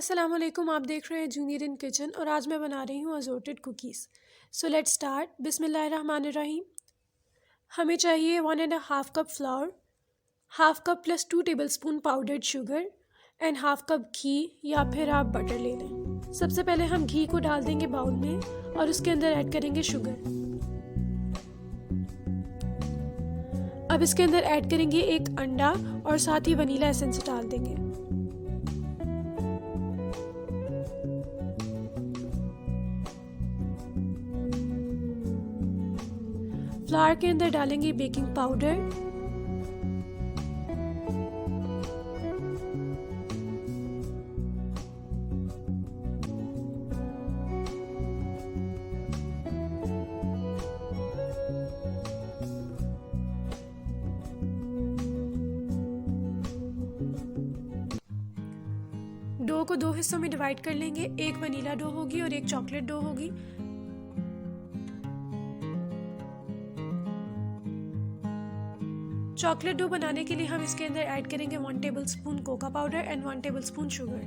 अस्सलाम वालेकुम। आप देख रहे हैं जूनियर इन किचन और आज मैं बना रही हूँ assorted cookies. So let's start. बिस्मिल्लाहिर्रहमानिर्रहीम। हमें चाहिए 1.5 cup flour, half cup plus 2 tablespoon powdered sugar and half cup घी या फिर आप बटर ले लें। सबसे पहले हम घी को डाल देंगे बाउल में और उसके अंदर ऐड करेंगे शुगर। अब इसके अंदर ऐड करेंगे एक अंडा और साथ ही वनीला एसेंस डाल देंगे। फ्लावर के अंदर डालेंगे बेकिंग पाउडर, डो को 2 हिस्सों में डिवाइड कर लेंगे। एक वनीला डो होगी और एक चॉकलेट डो होगी। चॉकलेट डो बनाने के लिए हम इसके अंदर ऐड करेंगे 1 tablespoon Coca powder and 1 tablespoon sugar.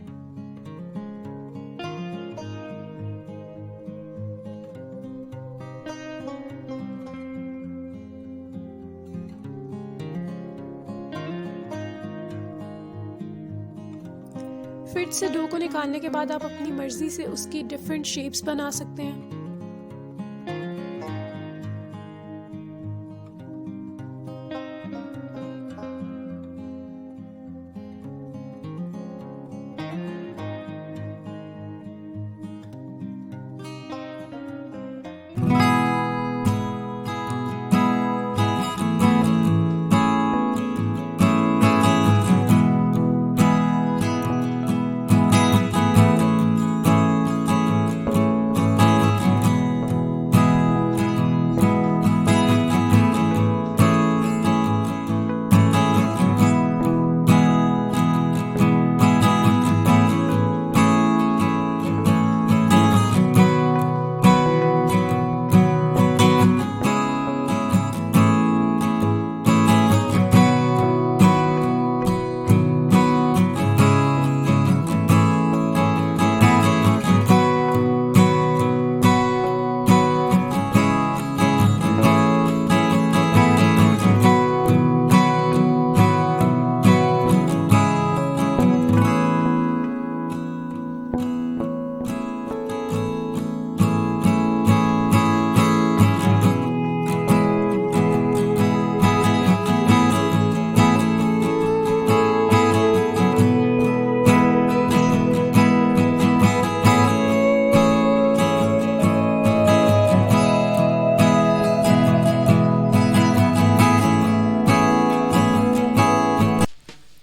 फिर से डो को निकालने के बाद आप अपनी मर्जी से उसकी डिफरेंट शेप्स बना सकते हैं।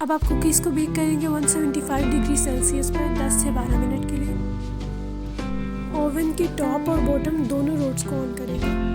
अब आप कुकीज़ को बेक करेंगे 175 डिग्री सेल्सियस पर 10 से 12 मिनट के लिए। ओवन की टॉप और बॉटम दोनों रोड्स को ऑन करेंगे।